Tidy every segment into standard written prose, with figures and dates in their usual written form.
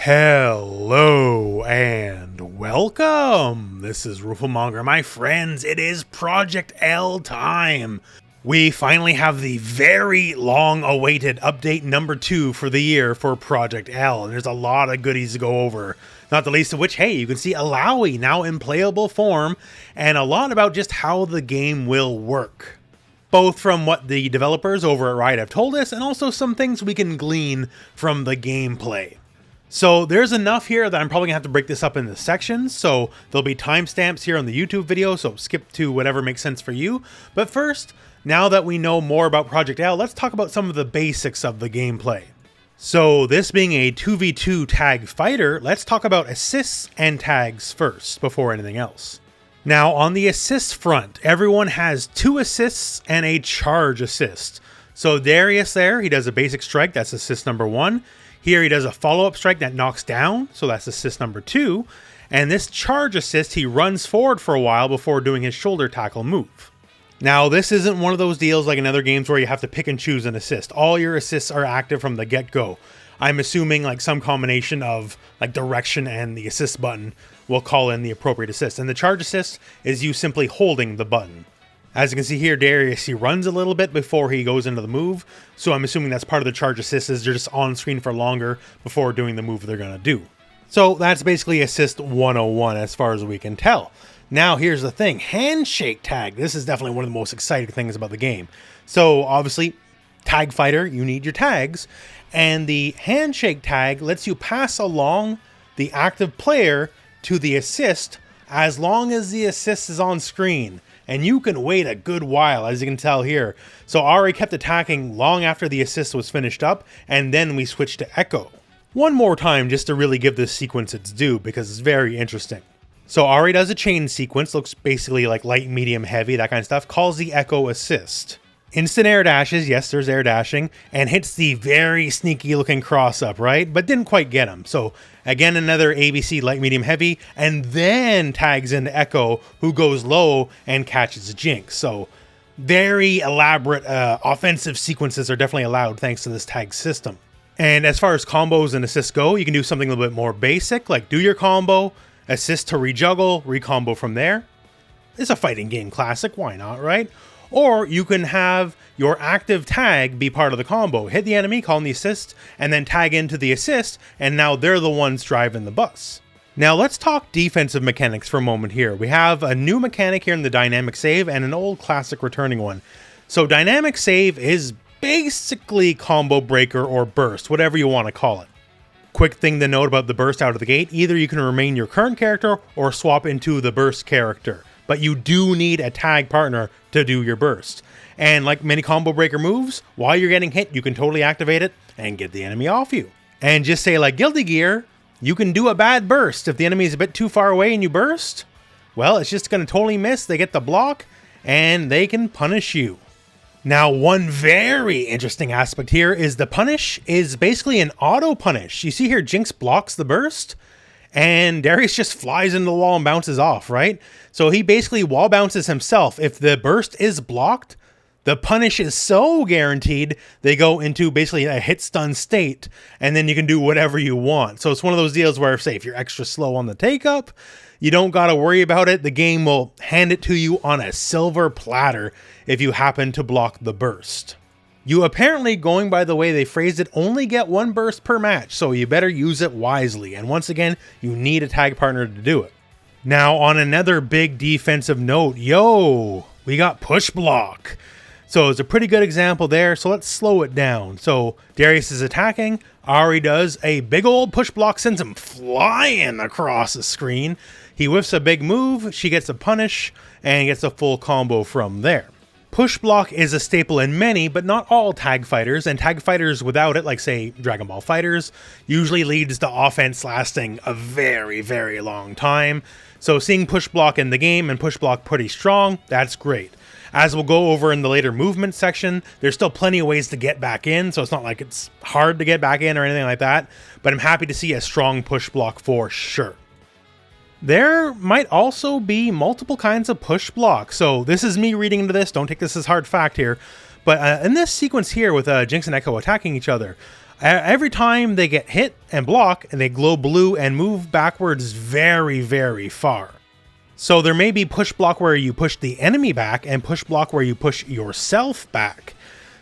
Hello and welcome. This is rooflemonger. My friends, it is Project L time. We finally have the very long awaited update number 2 for the year for Project L. And there's a lot of goodies to go over. Not the least of which, hey, you can see Illaoi now in playable form and a lot about just how the game will work. Both from what the developers over at Riot have told us and also some things we can glean from the gameplay. So there's enough here that I'm probably gonna have to break this up into sections, so there'll be timestamps here on the YouTube video, so skip to whatever makes sense for you. But first, now that we know more about Project L, let's talk about some of the basics of the gameplay. So this being a 2v2 tag fighter, let's talk about assists and tags first, before anything else. Now on the assist front, everyone has 2 assists and a charge assist. So Darius there, he does a basic strike, that's assist number 1. Here he does a follow-up strike that knocks down, so that's assist number 2. And this charge assist, he runs forward for a while before doing his shoulder tackle move. Now this isn't one of those deals like in other games where you have to pick and choose an assist. All your assists are active from the get-go. I'm assuming like some combination of like direction and the assist button will call in the appropriate assist. And the charge assist is you simply holding the button. As you can see here, Darius, he runs a little bit before he goes into the move, so I'm assuming that's part of the charge assist, is they're just on screen for longer before doing the move they're going to do. So that's basically assist 101 as far as we can tell. Now here's the thing, handshake tag. This is definitely one of the most exciting things about the game. So obviously, tag fighter, you need your tags, and the handshake tag lets you pass along the active player to the assist as long as the assist is on screen. And you can wait a good while, as you can tell here. So Ahri kept attacking long after the assist was finished up, and then we switched to Ekko. One more time just to really give this sequence its due, because it's very interesting. So Ahri does a chain sequence, looks basically like light, medium, heavy, that kind of stuff, calls the Ekko assist. Instant air dashes, yes, there's air dashing, and hits the very sneaky looking cross up, right? But didn't quite get him. So again, another ABC light, medium, heavy, and then tags into Ekko, who goes low and catches Jinx. So very elaborate offensive sequences are definitely allowed thanks to this tag system. And as far as combos and assists go, you can do something a little bit more basic, like do your combo, assist to rejuggle, recombo from there. It's a fighting game classic, why not, right? Or you can have your active tag be part of the combo. Hit the enemy, call in the assist, and then tag into the assist, and now they're the ones driving the bus. Now let's talk defensive mechanics for a moment here. We have a new mechanic here in the dynamic save and an old classic returning one. So dynamic save is basically combo breaker or burst, whatever you want to call it. Quick thing to note about the burst out of the gate, either you can remain your current character or swap into the burst character. But you do need a tag partner to do your burst. And like many combo breaker moves, while you're getting hit, you can totally activate it and get the enemy off you. And just say like Guilty Gear, you can do a bad burst. If the enemy is a bit too far away and you burst, well, it's just going to totally miss. They get the block and they can punish you. Now, one very interesting aspect here is the punish is basically an auto punish. You see here, Jinx blocks the burst, and Darius just flies into the wall and bounces off, right? So he basically wall bounces himself. If the burst is blocked, the punish is so guaranteed, they go into basically a hit stun state, and then you can do whatever you want. So it's one of those deals where, say, if you're extra slow on the take-up, you don't got to worry about it. The game will hand it to you on a silver platter if you happen to block the burst. You apparently, going by the way they phrased it, only get 1 burst per match, so you better use it wisely. And once again, you need a tag partner to do it. Now, on another big defensive note, we got push block. So it's a pretty good example there, so let's slow it down. So Darius is attacking, Ahri does a big old push block, sends him flying across the screen. He whiffs a big move, she gets a punish, and gets a full combo from there. Push block is a staple in many, but not all tag fighters, and tag fighters without it, like say Dragon Ball FighterZ, usually leads to offense lasting a very, very long time. So seeing push block in the game and push block pretty strong, that's great. As we'll go over in the later movement section, there's still plenty of ways to get back in, so it's not like it's hard to get back in or anything like that, but I'm happy to see a strong push block for sure. There might also be multiple kinds of push block. So this is me reading into this. Don't take this as hard fact here. But in this sequence here with Jinx and Ekko attacking each other, Every time they get hit and block, and they glow blue and move backwards very, very far. So there may be push block where you push the enemy back and push block where you push yourself back.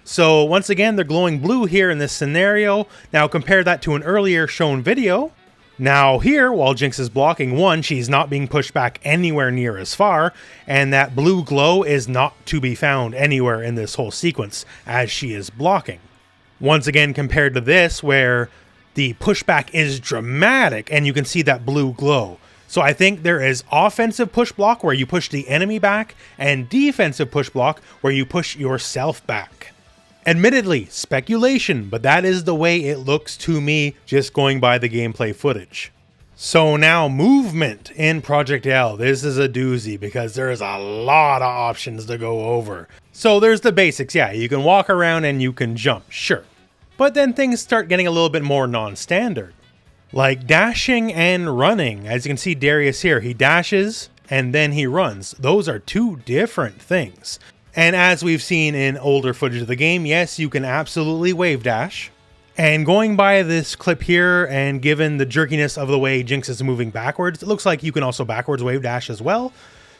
So once again, they're glowing blue here in this scenario. Now compare that to an earlier shown video. Now here, while Jinx is blocking, one, she's not being pushed back anywhere near as far, and that blue glow is not to be found anywhere in this whole sequence as she is blocking. Once again, compared to this, where the pushback is dramatic and you can see that blue glow. So I think there is offensive push block where you push the enemy back and defensive push block where you push yourself back. Admittedly, speculation, but that is the way it looks to me just going by the gameplay footage. So now movement in Project L. This is a doozy because there is a lot of options to go over. So there's the basics. Yeah, you can walk around and you can jump, sure. But then things start getting a little bit more non-standard. Like dashing and running. As you can see Darius here, he dashes and then he runs. Those are two different things. And as we've seen in older footage of the game, yes, you can absolutely wave dash. And going by this clip here, and given the jerkiness of the way Jinx is moving backwards, it looks like you can also backwards wave dash as well.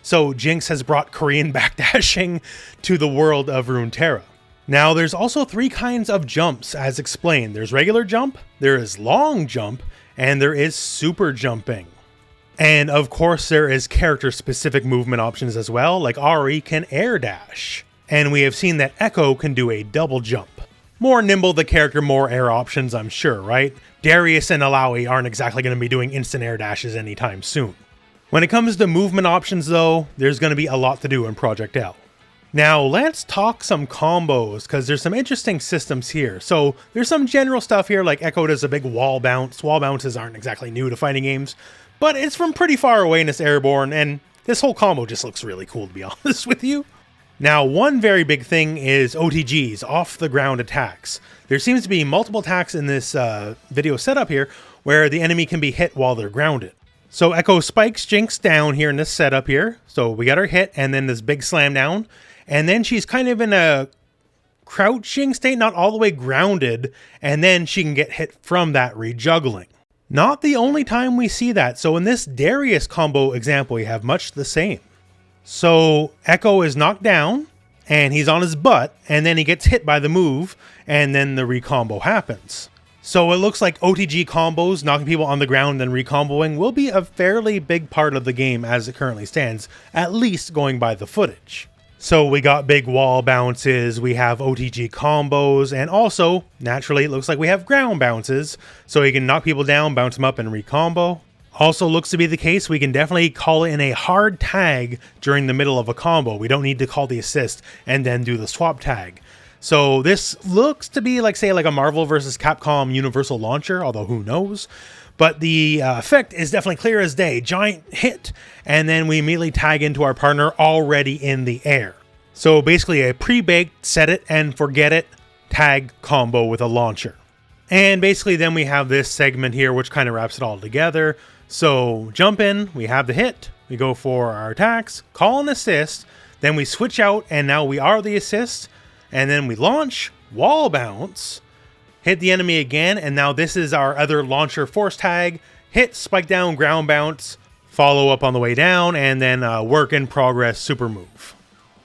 So Jinx has brought Korean backdashing to the world of Runeterra. Now there's also three kinds of jumps as explained. There's regular jump, there is long jump, and there is super jumping. And of course there is character specific movement options as well, like Ahri can air dash. And we have seen that Ekko can do a double jump. More nimble the character, more air options, I'm sure, right? Darius and Illaoi aren't exactly going to be doing instant air dashes anytime soon. When it comes to movement options though, there's going to be a lot to do in Project L. Now let's talk some combos, because there's some interesting systems here. So there's some general stuff here, like Ekko does a big wall bounce. Wall bounces aren't exactly new to fighting games, but it's from pretty far away and it's airborne, and this whole combo just looks really cool, to be honest with you. Now, one very big thing is OTGs, off the ground attacks. There seems to be multiple attacks in this video setup here where the enemy can be hit while they're grounded. So Ekko spikes Jinx down here in this setup here. So we got her hit and then this big slam down. And then she's kind of in a crouching state, not all the way grounded. And then she can get hit from that rejuggling. Not the only time we see that. So in this Darius combo example, we have much the same. So Ekko is knocked down and he's on his butt and then he gets hit by the move and then the recombo happens. So it looks like OTG combos, knocking people on the ground and recomboing, will be a fairly big part of the game as it currently stands, at least going by the footage. So we got big wall bounces, we have OTG combos, and also, naturally, it looks like we have ground bounces, so you can knock people down, bounce them up, and recombo. Also looks to be the case, we can definitely call in a hard tag during the middle of a combo. We don't need to call the assist and then do the swap tag. So this looks to be like, say, like a Marvel vs. Capcom Universal Launcher, although who knows. But the effect is definitely clear as day. Giant hit, and then we immediately tag into our partner already in the air. So basically a pre-baked set it and forget it tag combo with a launcher. And basically then we have this segment here which kind of wraps it all together. So jump in, we have the hit, we go for our attacks, call an assist, then we switch out and now we are the assist, and then we launch, wall bounce, hit the enemy again, and now this is our other launcher force tag, hit, spike down, ground bounce, follow up on the way down, and then work in progress super move.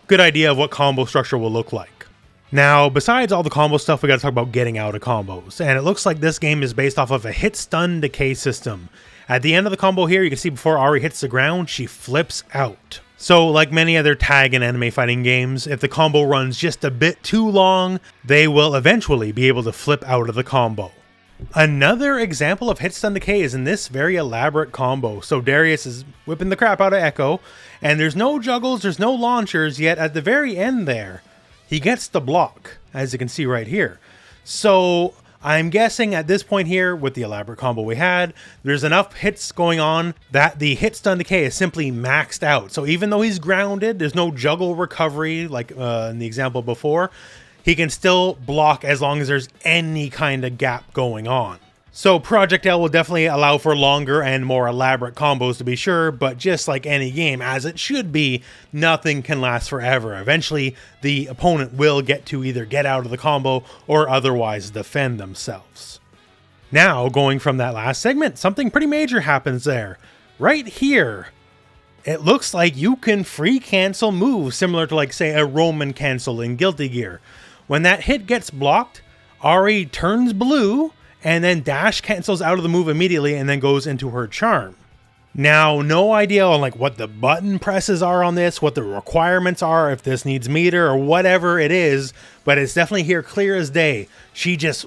Good idea of what combo structure will look like. Now, besides all the combo stuff, we got to talk about getting out of combos, and it looks like this game is based off of a hit stun decay system. At the end of the combo here, you can see before Ahri hits the ground, she flips out. So like many other tag and anime fighting games, if the combo runs just a bit too long, they will eventually be able to flip out of the combo. Another example of hit stun decay is in this very elaborate combo. So Darius is whipping the crap out of Ekko, and there's no juggles, there's no launchers, yet at the very end there, he gets the block, as you can see right here. So I'm guessing at this point here, with the elaborate combo we had, there's enough hits going on that the hit stun decay is simply maxed out. So even though he's grounded, there's no juggle recovery like in the example before, he can still block as long as there's any kind of gap going on. So Project L will definitely allow for longer and more elaborate combos to be sure, but just like any game, as it should be, nothing can last forever. Eventually, the opponent will get to either get out of the combo or otherwise defend themselves. Now, going from that last segment, something pretty major happens there. Right here, it looks like you can free cancel moves similar to, like, say, a Roman cancel in Guilty Gear. When that hit gets blocked, Ahri turns blue, and then dash cancels out of the move immediately and then goes into her charm. Now, no idea on like what the button presses are on this, what the requirements are, if this needs meter or whatever it is, but it's definitely here clear as day. She just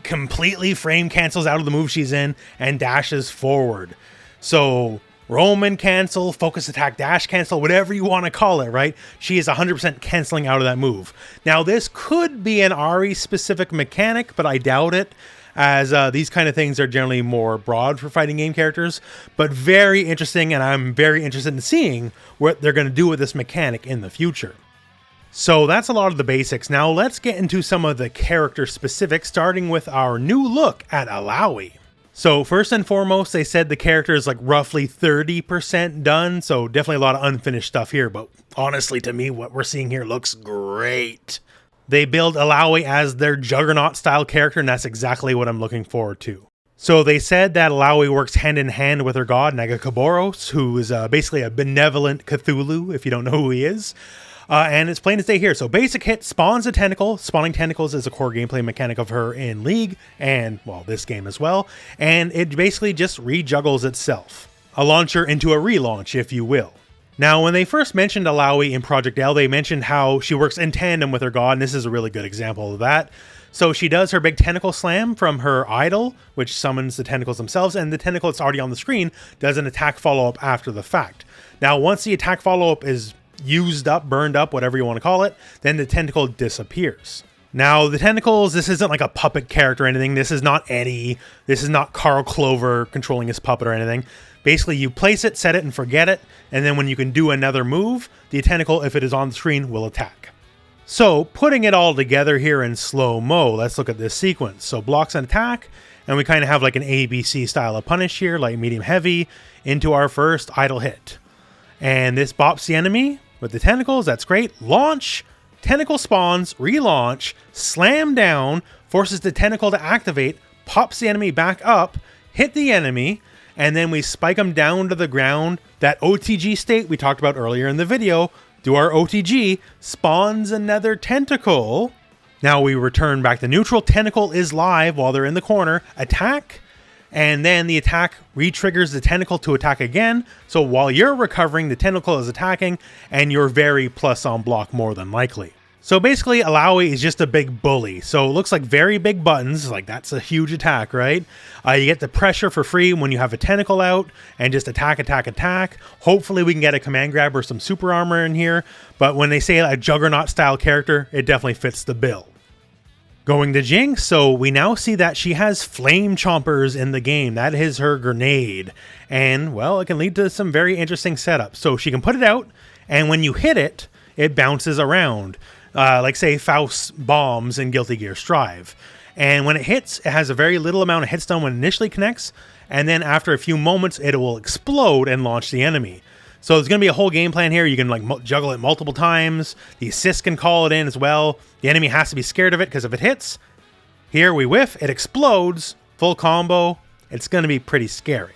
completely frame cancels out of the move she's in and dashes forward. So Roman cancel, focus attack, dash cancel, whatever you want to call it, right? She is 100% canceling out of that move. Now, this could be an Ahri specific mechanic, but I doubt it, as these kind of things are generally more broad for fighting game characters, but very interesting, and I'm very interested in seeing what they're going to do with this mechanic in the future. So that's a lot of the basics. Now let's get into some of the character specifics, starting with our new look at Illaoi. So first and foremost, they said the character is like roughly 30% done, so definitely a lot of unfinished stuff here, but honestly to me what we're seeing here looks great. They build Illaoi as their Juggernaut style character, and that's exactly what I'm looking forward to. So they said that Illaoi works hand in hand with her god, Nagakaboros, who is basically a benevolent Cthulhu, if you don't know who he is. And it's plain to stay here. So basic hit, spawns a tentacle. Spawning tentacles is a core gameplay mechanic of her in League, and, well, this game as well. And it basically just rejuggles itself. A launcher into a relaunch, if you will. Now, when they first mentioned Illaoi in Project L, they mentioned how she works in tandem with her god, and this is a really good example of that. So she does her big tentacle slam from her idol, which summons the tentacles themselves, and the tentacle that's already on the screen does an attack follow-up after the fact. Now, once the attack follow-up is used up, burned up, whatever you want to call it, then the tentacle disappears. Now, the tentacles, this isn't like a puppet character or anything. This is not Eddie. This is not Carl Clover controlling his puppet or anything. Basically, you place it, set it, and forget it, and then when you can do another move, the tentacle, if it is on the screen, will attack. So, putting it all together here in slow-mo, let's look at this sequence. So, blocks an attack, and we kind of have like an ABC style of punish here, light, medium, heavy, into our first idle hit. And this bops the enemy with the tentacles, that's great. Launch, tentacle spawns, relaunch, slam down, forces the tentacle to activate, pops the enemy back up, hit the enemy, and then we spike them down to the ground. That OTG state we talked about earlier in the video, do our OTG, spawns another tentacle. Now we return back to neutral, tentacle is live while they're in the corner, attack, and then the attack re-triggers the tentacle to attack again. So while you're recovering, the tentacle is attacking, and you're very plus on block more than likely. So basically, Illaoi is just a big bully. So it looks like very big buttons, like that's a huge attack, right? You get the pressure for free when you have a tentacle out, and just attack, attack, attack. Hopefully we can get a command grab or some super armor in here, but when they say a Juggernaut style character, it definitely fits the bill. Going to Jinx, so we now see that she has flame chompers in the game. That is her grenade. And, well, it can lead to some very interesting setups. So she can put it out, and when you hit it, it bounces around. Like, say, Faust's bombs in Guilty Gear Strive. And when it hits, it has a very little amount of hit stun when it initially connects, and then after a few moments, it will explode and launch the enemy. So there's going to be a whole game plan here. You can like juggle it multiple times. The assist can call it in as well. The enemy has to be scared of it, because if it hits, here we whiff, it explodes, full combo. It's going to be pretty scary.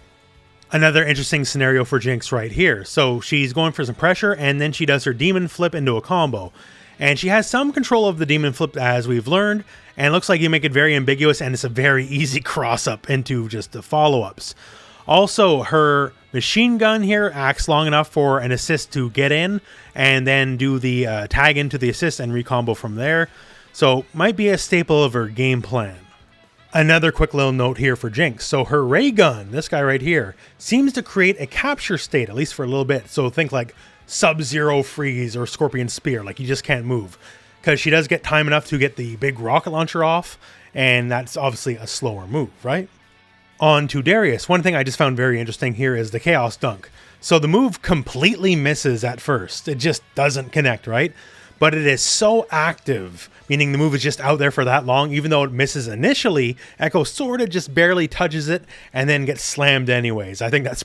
Another interesting scenario for Jinx right here. So she's going for some pressure, and then she does her demon flip into a combo. And she has some control of the demon flip, as we've learned, and it looks like you make it very ambiguous, and it's a very easy cross-up into just the follow-ups. Also, her machine gun here acts long enough for an assist to get in, and then do the tag into the assist and recombo from there. So, might be a staple of her game plan. Another quick little note here for Jinx. So her ray gun, this guy right here, seems to create a capture state, at least for a little bit. So think like Sub-Zero freeze or Scorpion spear, like you just can't move, because she does get time enough to get the big rocket launcher off, and that's obviously a slower move, right? On to Darius. One thing I just found very interesting here is the Chaos Dunk. So the move completely misses at first. It just doesn't connect, right? but it is so active, meaning the move is just out there for that long. Even though it misses initially, Ekko sort of just barely touches it and then gets slammed anyways. I think that's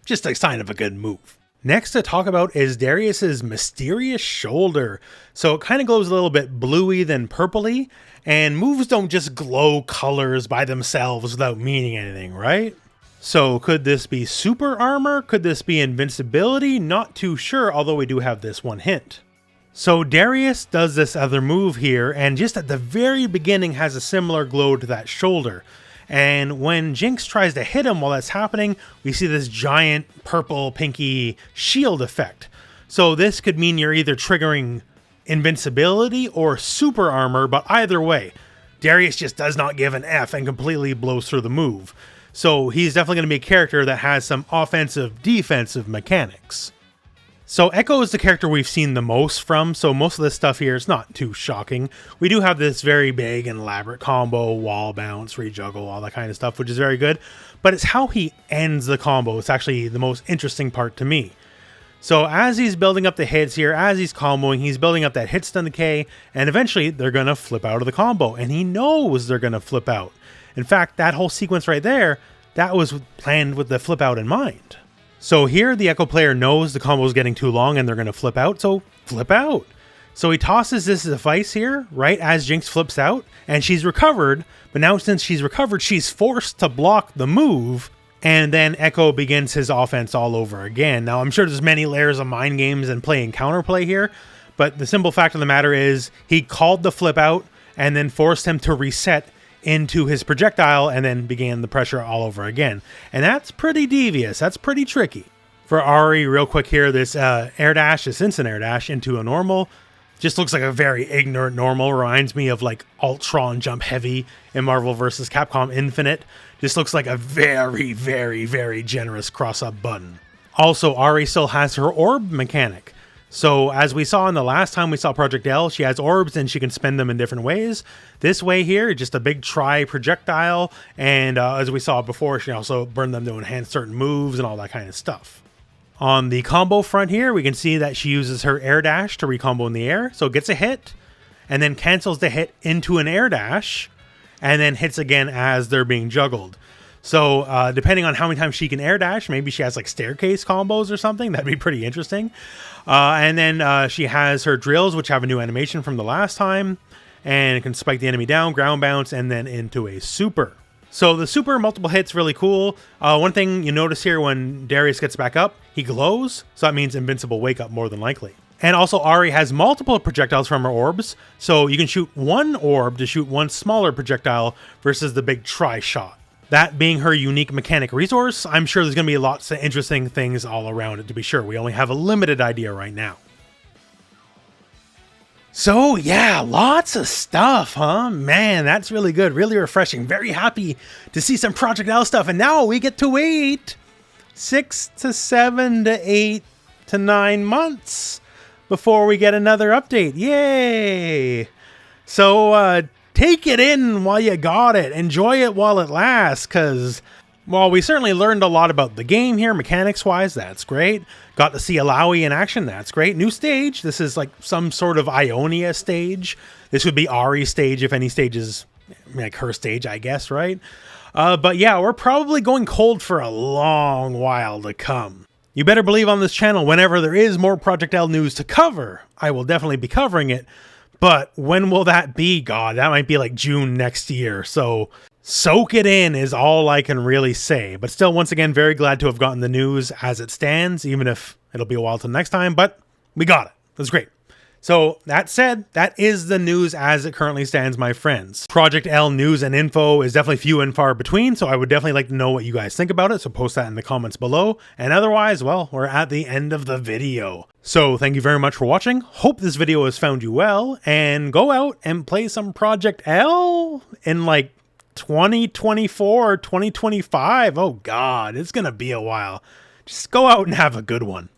just a sign of a good move. Next to talk about is Darius's mysterious shoulder. So it kind of glows a little bit bluey than purpley, and moves don't just glow colors by themselves without meaning anything, right? So could this be super armor? Could this be invincibility? Not too sure, although we do have this one hint. So Darius does this other move here, and just at the very beginning has a similar glow to that shoulder. And when Jinx tries to hit him while that's happening, we see this giant purple pinky shield effect. So this could mean you're either triggering invincibility or super armor, but either way, Darius just does not give an F and completely blows through the move. So he's definitely going to be a character that has some offensive, defensive mechanics. So Ekko is the character we've seen the most from, so most of this stuff here is not too shocking. We do have this very big and elaborate combo, wall bounce, rejuggle, all that kind of stuff, which is very good. But it's how he ends the combo. It's actually the most interesting part to me. So as he's building up the hits here, as he's comboing, he's building up that hit stun decay, and eventually they're going to flip out of the combo. And he knows they're going to flip out. In fact, that whole sequence right there, that was planned with the flip out in mind. So here the Ekko player knows the combo is getting too long and they're going to flip out, so flip out. So he tosses this device here right as Jinx flips out, and she's recovered, but now since she's recovered, she's forced to block the move, and then Ekko begins his offense all over again. Now I'm sure there's many layers of mind games and play and counterplay here, but the simple fact of the matter is he called the flip out and then forced him to reset into his projectile and then began the pressure all over again. And that's pretty devious. That's pretty tricky. For Ahri, real quick here, this air dash, this instant air dash into a normal, just looks like a very ignorant normal. Reminds me of like Ultron Jump Heavy in Marvel vs. Capcom Infinite. Just looks like a very, very, very generous cross-up button. Also, Ahri still has her orb mechanic. So as we saw in the last time we saw Project L, she has orbs and she can spend them in different ways. This way here, just a big tri-projectile, and as we saw before, she also burned them to enhance certain moves and all that kind of stuff. On the combo front here, we can see that she uses her air dash to recombo in the air, so gets a hit, and then cancels the hit into an air dash, and then hits again as they're being juggled. So depending on how many times she can air dash, maybe she has like staircase combos or something. That'd be pretty interesting. And then she has her drills, which have a new animation from the last time, and can spike the enemy down, ground bounce, and then into a super. So the super multiple hits, really cool. One thing you notice here when Darius gets back up, he glows. So that means invincible wake up more than likely. And also Ahri has multiple projectiles from her orbs. So you can shoot one orb to shoot one smaller projectile versus the big tri-shot. That being her unique mechanic resource, I'm sure there's going to be lots of interesting things all around it, to be sure. We only have a limited idea right now. So yeah, lots of stuff, huh? Man, that's really good, really refreshing. Very happy to see some Project L stuff. And now we get to wait 6 to 7 to 8 to 9 months before we get another update. Yay! So, take it in while you got it. Enjoy it while it lasts, because, well, we certainly learned a lot about the game here, mechanics-wise. That's great. Got to see Illaoi in action. That's great. New stage. This is like some sort of Ionia stage. This would be Ahri's stage, if any stage is like her stage, I guess, right? But yeah, we're probably going cold for a long while to come. You better believe on this channel, whenever there is more Project L news to cover, I will definitely be covering it. But when will that be, God? That might be like June next year. So soak it in is all I can really say. But still, once again, very glad to have gotten the news as it stands, even if it'll be a while till next time. But we got it. That's great. So that said, that is the news as it currently stands, my friends. Project L news and info is definitely few and far between, so I would definitely like to know what you guys think about it, so post that in the comments below. And otherwise, well, we're at the end of the video. So thank you very much for watching. Hope this video has found you well, and go out and play some Project L in like 2024 or 2025. Oh God, it's gonna be a while. Just go out and have a good one.